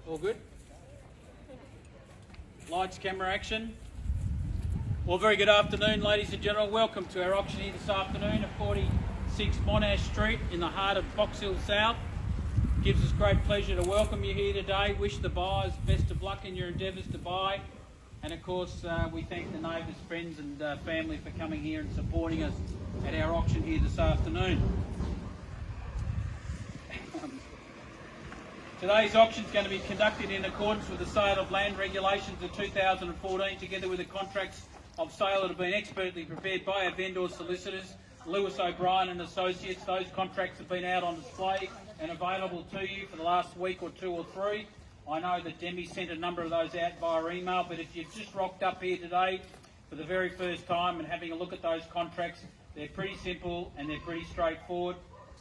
All good? Lights, camera, action. Well, very good afternoon, ladies and gentlemen. Welcome to our auction here this afternoon at 46 Monash Street in the heart of Box Hill South. Gives us great pleasure to welcome you here today. Wish the buyers best of luck in your endeavours to buy. And of course, we thank the neighbours, friends and family for coming here and supporting us at our auction here this afternoon. Today's auction is going to be conducted in accordance with the Sale of Land Regulations of 2014, together with the contracts of sale that have been expertly prepared by our vendor solicitors, Lewis O'Brien and Associates. Those contracts have been out on display and available to you for the last week or two or three. I know that Demi sent a number of those out via email, but if you've just rocked up here today for the very first time and having a look at those contracts, they're pretty simple and they're pretty straightforward.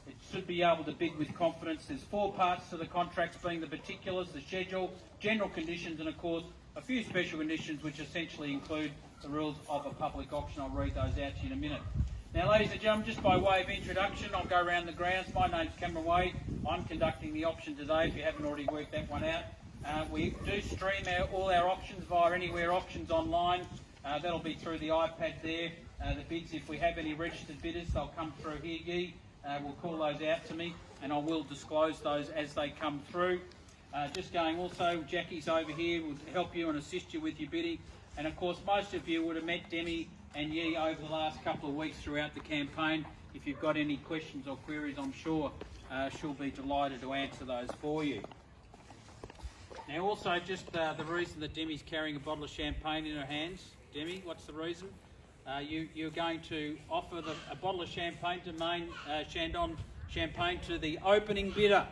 It should be able to bid with confidence. There's four parts to the contracts, being the particulars, the schedule, general conditions, and of course a few special conditions which essentially include the rules of a public auction. I'll read those out to you in a minute. Now, ladies and gentlemen, just by way of introduction, I'll go around the grounds. My name's Cameron Wade. I'm conducting the auction today, if you haven't already worked that one out. We do stream all our auctions via Anywhere Auctions online. That'll be through the iPad there. The bids, if we have any registered bidders, they'll come through here. Will call those out to me and I will disclose those as they come through. Just going also, Jackie's over here will help you and assist you with your bidding. And of course, most of you would have met Demi and Yi over the last couple of weeks throughout the campaign. If you've got any questions or queries, I'm sure she'll be delighted to answer those for you. Now also, just the reason that Demi's carrying a bottle of champagne in her hands. Demi, what's the reason? You're going to offer a bottle of champagne to Chandon Champagne to the opening bidder.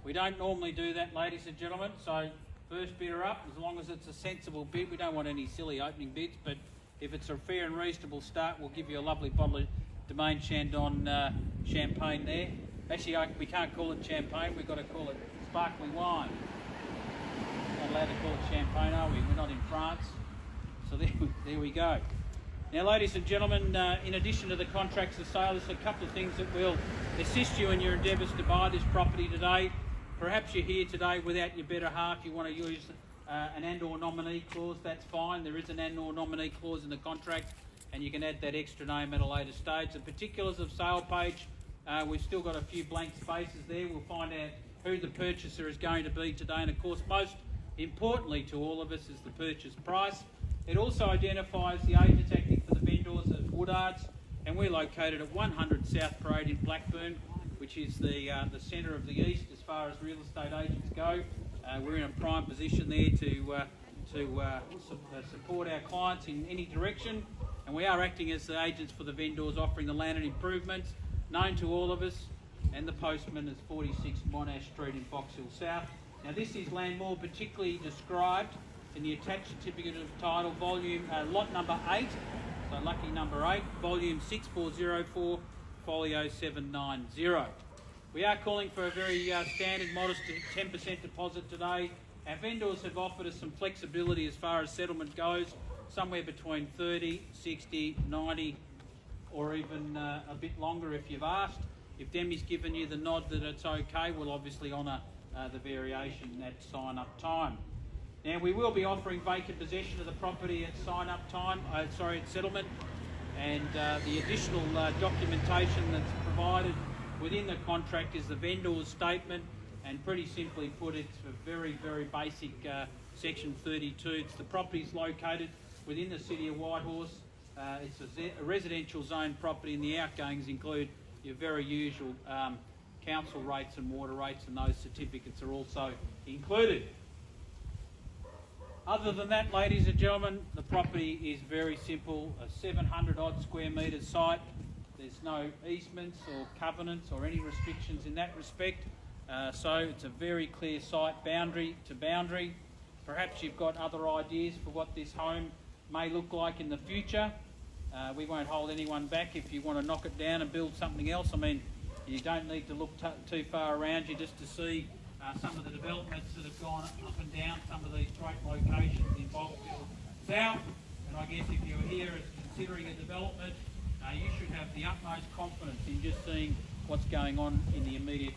We don't normally do that, ladies and gentlemen, so first bidder up, as long as it's a sensible bid. We don't want any silly opening bids, but if it's a fair and reasonable start, we'll give you a lovely bottle of Domaine Chandon Champagne there. Actually, we can't call it champagne, we've got to call it sparkling wine. We're not allowed to call it champagne, are we? We're not in France. So there we go. Now, ladies and gentlemen, in addition to the contracts of sale, there's a couple of things that will assist you in your endeavours to buy this property today. Perhaps you're here today without your better half. You want to use an and/or nominee clause. That's fine. There is an and/or nominee clause in the contract, and you can add that extra name at a later stage. The particulars of sale page, we've still got a few blank spaces there. We'll find out who the purchaser is going to be today, and of course, most importantly to all of us is the purchase price. It also identifies the agents acting for the vendors as Woodards, and we're located at 100 South Parade in Blackburn, which is the centre of the east as far as real estate agents go. We're in a prime position there to support our clients in any direction, and we are acting as the agents for the vendors offering the land and improvements known to all of us, and the postman is 46 Monash Street in Box Hill South. Now, this is land more particularly described in the attached certificate of title, volume lot number 8, so lucky number 8, volume 6404, folio 790. We are calling for a very standard, modest 10% deposit today. Our vendors have offered us some flexibility as far as settlement goes, somewhere between 30, 60, 90, or even a bit longer if you've asked. If Demi's given you the nod that it's okay, we'll obviously honour the variation at sign-up time. Now, we will be offering vacant possession of the property at sign-up time, at settlement, and the additional documentation that's provided within the contract is the vendor's statement, and pretty simply put, it's a very, very basic section 32. It's the property's located within the city of Whitehorse. It's a residential zone property, and the outgoings include your very usual council rates and water rates, and those certificates are also included. Other than that, ladies and gentlemen, the property is very simple, a 700 odd square metre site. There's no easements or covenants or any restrictions in that respect. So it's a very clear site, boundary to boundary. Perhaps you've got other ideas for what this home may look like in the future. We won't hold anyone back if you want to knock it down and build something else. I mean, you don't need to look too far around you just to see some of the developments that have gone up and down some of these great locations in Box Hill South. And I guess if you're here as considering a development, you should have the utmost confidence in just seeing what's going on in the immediate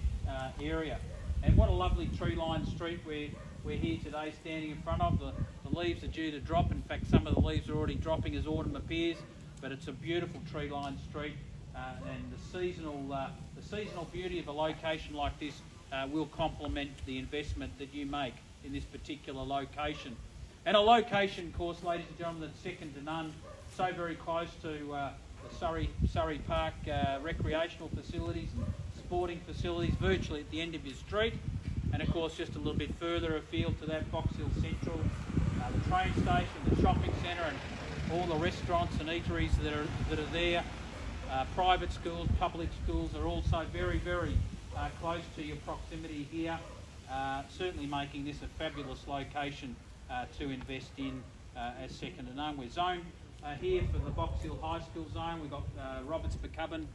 area. And what a lovely tree-lined street we're here today standing in front of. The leaves are due to drop. In fact, some of the leaves are already dropping as autumn appears, but it's a beautiful tree-lined street, and the seasonal beauty of a location like this will complement the investment that you make in this particular location. And a location, of course, ladies and gentlemen, that's second to none, so very close to the Surrey Park recreational facilities, sporting facilities, virtually at the end of your street. And of course, just a little bit further afield to that, Box Hill Central, the train station, the shopping centre, and all the restaurants and eateries that are there. Private schools, public schools are also very, very close to your proximity here, certainly making this a fabulous location to invest in as second to none. We're zoned here for the Box Hill High School zone. We've got Roberts McCubbin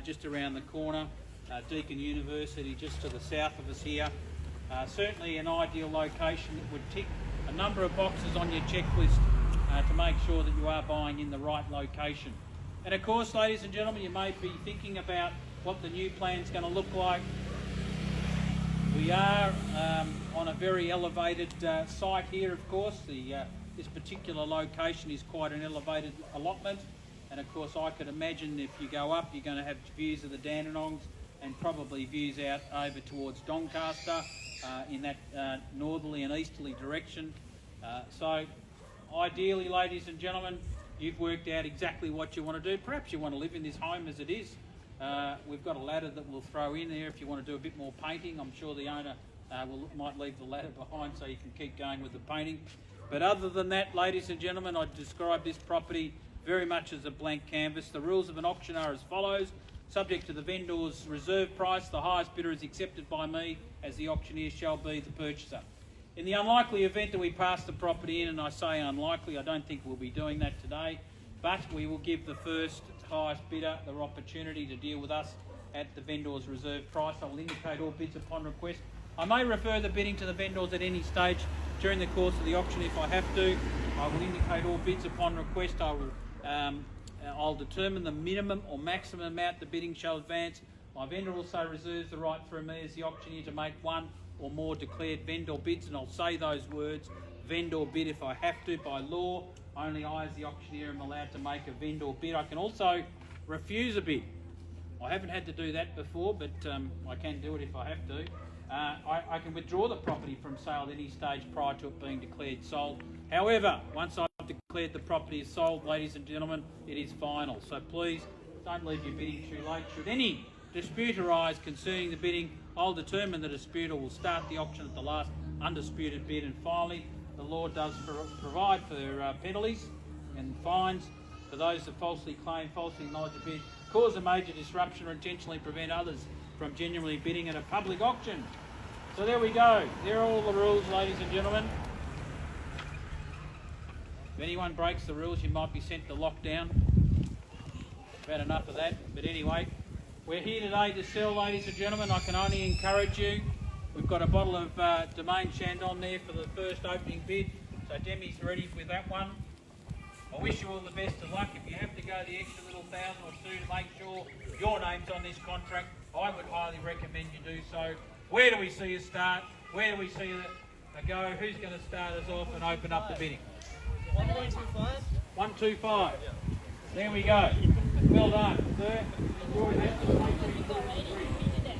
just around the corner, Deakin University just to the south of us here. Certainly an ideal location that would tick a number of boxes on your checklist to make sure that you are buying in the right location. And of course, ladies and gentlemen, you may be thinking about what the new plan's going to look like. We are on a very elevated site here, of course. This particular location is quite an elevated allotment, and of course I could imagine if you go up you're going to have views of the Dandenongs and probably views out over towards Doncaster in that northerly and easterly direction. So ideally, ladies and gentlemen, you've worked out exactly what you want to do. Perhaps you want to live in this home as it is. We've got a ladder that we'll throw in there if you want to do a bit more painting. I'm sure the owner might leave the ladder behind so you can keep going with the painting. But other than that, ladies and gentlemen, I'd describe this property very much as a blank canvas. The rules of an auction are as follows. Subject to the vendor's reserve price, the highest bidder is accepted by me as the auctioneer shall be the purchaser. In the unlikely event that we pass the property in, and I say unlikely, I don't think we'll be doing that today, but we will give the first highest bidder the opportunity to deal with us at the vendor's reserve price. I will indicate all bids upon request. I may refer the bidding to the vendors at any stage during the course of the auction if I have to. I will indicate all bids upon request. I'll determine the minimum or maximum amount the bidding shall advance. My vendor also reserves the right for me as the auctioneer to make one or more declared vendor bids, and I'll say those words, vendor bid, if I have to. By law, only I as the auctioneer am allowed to make a vendor bid. I can also refuse a bid. I haven't had to do that before, but I can do it if I have to. I can withdraw the property from sale at any stage prior to it being declared sold. However, once I've declared the property is sold, ladies and gentlemen, it is final. So please don't leave your bidding too late. Should any dispute arise concerning the bidding, I'll determine the dispute or will start the auction at the last undisputed bid. And finally, the law does provide for penalties and fines for those that falsely claim, falsely acknowledge a bid, cause a major disruption or intentionally prevent others from genuinely bidding at a public auction. So there we go. There are all the rules, ladies and gentlemen. If anyone breaks the rules, you might be sent to lockdown. About enough of that. But anyway, we're here today to sell, ladies and gentlemen. I can only encourage you. We've got a bottle of Domaine Chandon there for the first opening bid. So Demi's ready with that one. I wish you all the best of luck. If you have to go the extra little $1,000 or $2,000 to make sure your name's on this contract, I would highly recommend you do so. Where do we see you start? Where do we see you go? Who's going to start us off and open up the bidding? 125. 125. There we go. Well done, sir.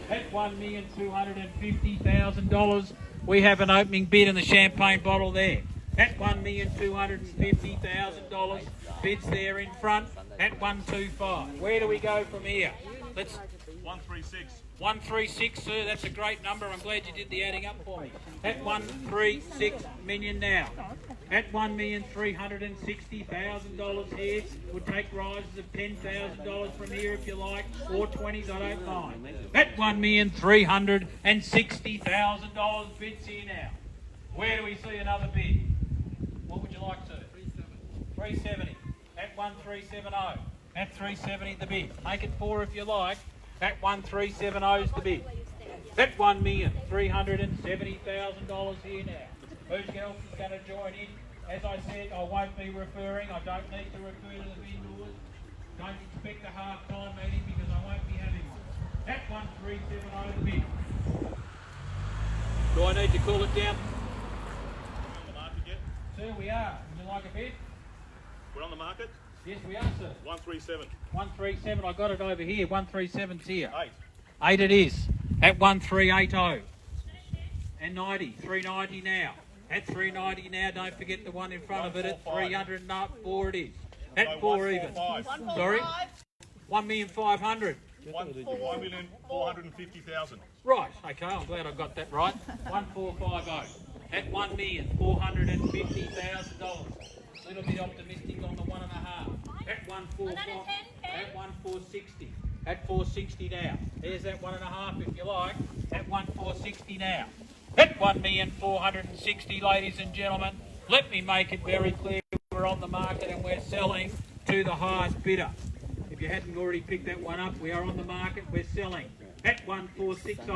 At $1,250,000, we have an opening bid in the champagne bottle there. At $1,250,000, bids there in front at 125. Where do we go from here? Let's 136. 136, sir. That's a great number. I'm glad you did the adding up for me. At 136 million now. At $1,360,000 here. We'll take rises of $10,000 from here if you like, or 20s, I don't mind. At $1,360,000 bids here now. Where do we see another bid? What would you like, sir? 370. At 1,370. At 370 the bid. Make it 4 if you like. At 1,370 is the bid. At $1,370,000 here now. Who else is going to join in? As I said, I won't be referring. I don't need to refer to the vendors. Don't expect a half-time meeting because I won't be having one. At 1,370 the bid. Do I need to cool it down? On the market yet? Sir, we are. Would you like a bid? We're on the market? Yes, we are, sir. 137. 137, I got it over here. 137's here. 8. 8 it is. At 1380. And 90. 390 now. At 390 now, don't forget the one in front of it at 300 and up. 4 it is. At 4 even. 145. Sorry? 1,500,000. 1,450,000. Right, okay, I'm glad I got that right. 1450. At $1,450,000. A little bit optimistic on the 1.5. At 145. At 1460. At 460 now. There's that 1.5 if you like. At 1460 now. At 1,460,000, ladies and gentlemen. Let me make it very clear. We're on the market and we're selling to the highest bidder. If you hadn't already picked that one up, we are on the market. We're selling at 1460.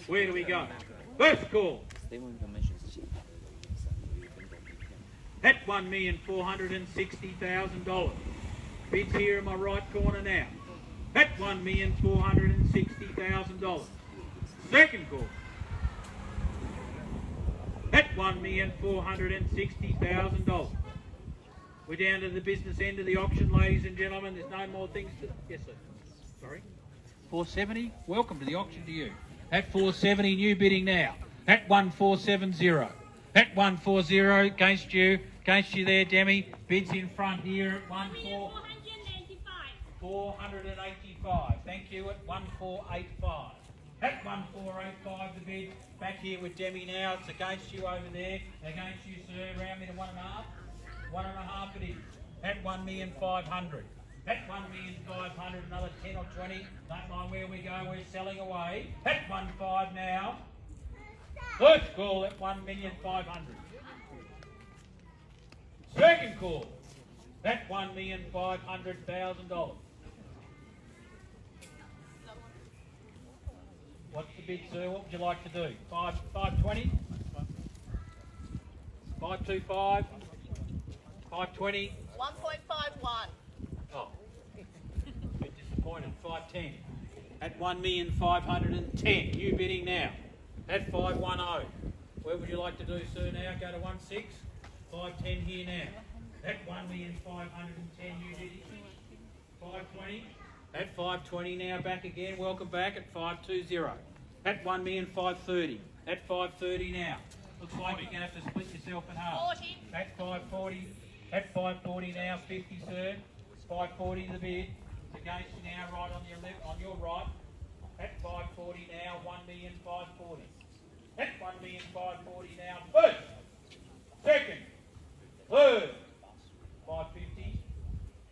Where do we go? First call. At $1,460,000. Bids here in my right corner now. At $1,460,000. Second call. At $1,460,000. We're down to the business end of the auction, ladies and gentlemen. There's no more things to... Yes, sir. Sorry. 470. Welcome to the auction to you. At 470, new bidding now. At 1470. At 140, against you there, Demi. Bids in front here at 485. Thank you at 1485. At 1485 the bid. Back here with Demi now. It's against you over there. Against you, sir. Round me to 1.5. 1.5 it is. At 1,500,000. At 1,500,000, another 10 or 20. Don't mind where we go. We're selling away. At 1.5 now. First call at 1,500,000. Second call at $1,500,000. What's the bid, sir? What would you like to do? 520? 525? 520? 1.51. Oh, bit disappointed. 510. At 1,510,000. New bidding now. At 510. Where would you like to do, sir, now? Go to 16. 510 here now. At 1,510,000 new bidding. 520. At 520 now, back again. Welcome back at 520. At 1,530,000. At 530 now. Looks like you're going to have to split yourself in half. 40. At 540. At 540 now, 50, sir. 540 the bid. It's against you now, right on your left, on your right. At 540 now, 1,540,000. At 1,540,000 now, first, second, third. 550.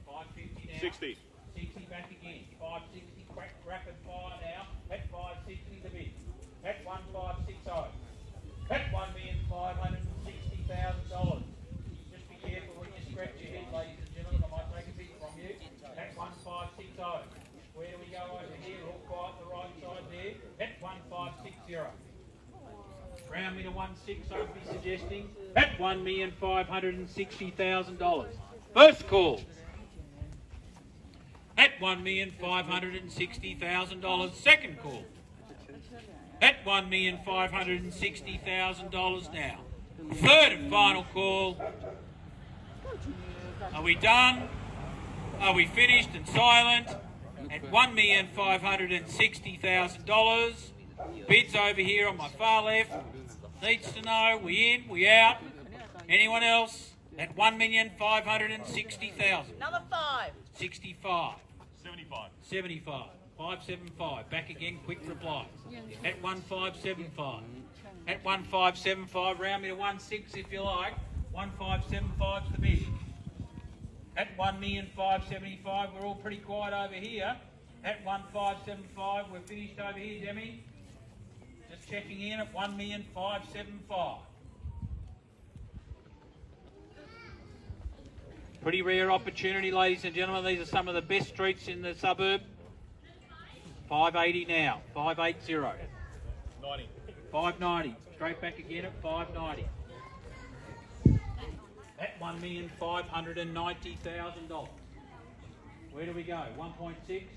550 now. 60. 60 back again. 560, crack, rapid fire now. At 560 the bid. At 1,560. At $1,560,000. Just be careful when you scratch your head, ladies and gentlemen. I might take a bit from you. At 1,560. Where do we go over here? All quiet the right side there. At 1,560. Round me to 16, I'd be suggesting. At $1,560,000. First call. At $1,560,000. Second call. At $1,560,000 now. Third and final call. Are we done? Are we finished and silent? At $1,560,000. Bids over here on my far left. Needs to know, we in, we out. Anyone else? At $1,560,000. Another 5. 65. 75. 75. 575. Back again, quick reply. At 1575. At 1575, round me to 16 if you like. 1575's the bid. At 1,575,000, we're all pretty quiet over here. At 1575, we're finished over here, Demi. Just checking in at 1,575,000. Pretty rare opportunity, ladies and gentlemen. These are some of the best streets in the suburb. 580 now. 580. 90. 590. Straight back again at 590. At $1,590,000. Where do we go? 1.6.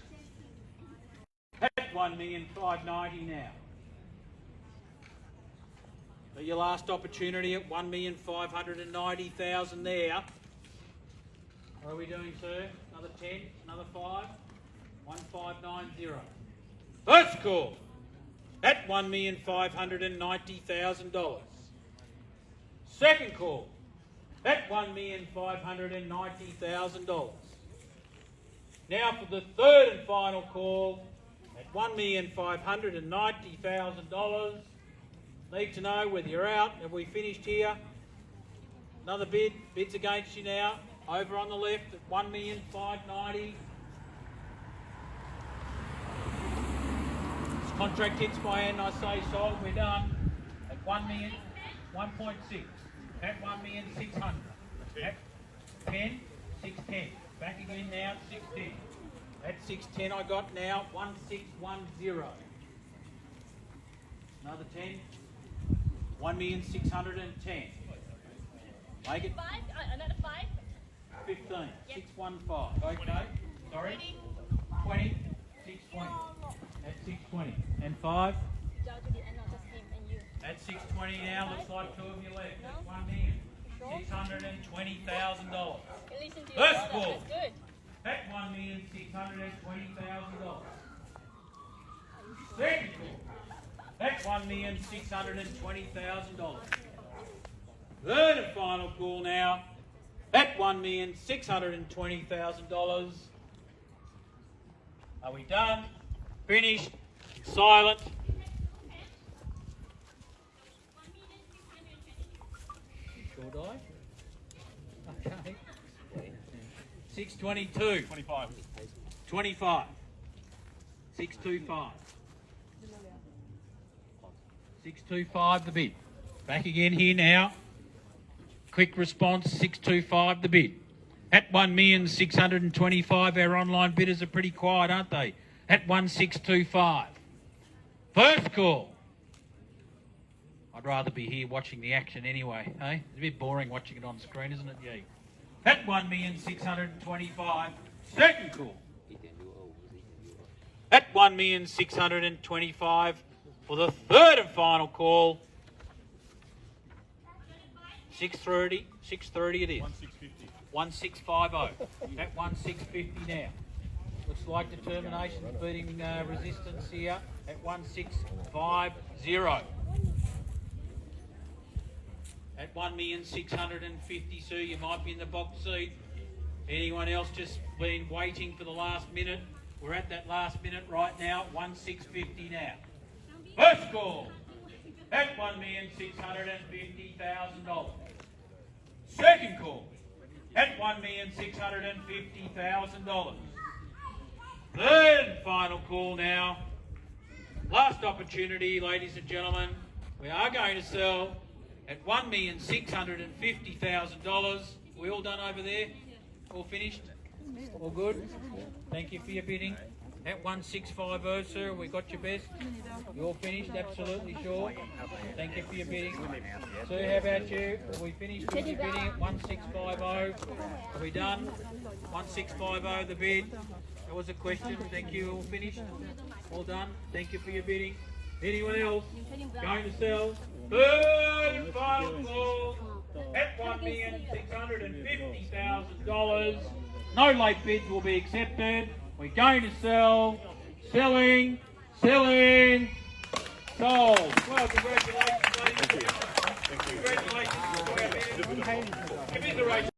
At $1,590,000 now. So your last opportunity at 1,590,000 there. What are we doing, sir? Another 10, another 5, 1590. First call at $1,590,000. Second call at $1,590,000. Now for the third and final call at $1,590,000. Need to know whether you're out. Have we finished here? Another bid. Bids against you now. Over on the left at $1,590,000. This contract hits my hand. I say sold. We're done at 1,600,000. At 1,600,000. At 10, 610. Back again now at 610. At 610 I got now 1610. Another 10. 1,610,000. Make it 5, another 5. 15. 615. Okay. Sorry. 20. 620. At 620. And 5. Joe to the end, not just him and you. At 620 now, looks like two of you left. That's $1,620,000. Listen to your First brother, call. that's good. At $1,620,000. Second call. At $1,620,000. Third and final call now. At $1,620,000. Are we done? Finished? Silent? Sure die? Okay. 622. 25. 25. 625. 625 the bid. Back again here now. Quick response, 625 the bid. At 1,625,000, our online bidders are pretty quiet, aren't they? At 1,625. First call. I'd rather be here watching the action anyway, eh? It's a bit boring watching it on screen, isn't it? Yeah. At 1,625,000. Second call. At 1,625,000 for the third and final call. 630 it is. 1650. At 1650 now. Looks like determination's beating resistance here at 1650. At 1,650,000, Sue, you might be in the box seat. Anyone else just been waiting for the last minute? We're at that last minute right now, 1,650 now. First call at $1,650,000. Second call at $1,650,000. Third and final call now. Last opportunity, ladies and gentlemen. We are going to sell at $1,650,000. We all done over there? All finished? All good? Thank you for your bidding. At 1,650, sir, we got your best. You all finished? Absolutely sure. Thank you for your bidding. Sir, how about you? Are we finished with your bidding at 1,650? Are we done? 1,650 the bid. That was a question. Thank you. All finished? All done. Thank you for your bidding. Anyone else going to sell? Third and final call at $1,650,000. No late bids will be accepted. We're going to sell, selling, sold. Well, congratulations, ladies and gentlemen. Congratulations. Give me the race.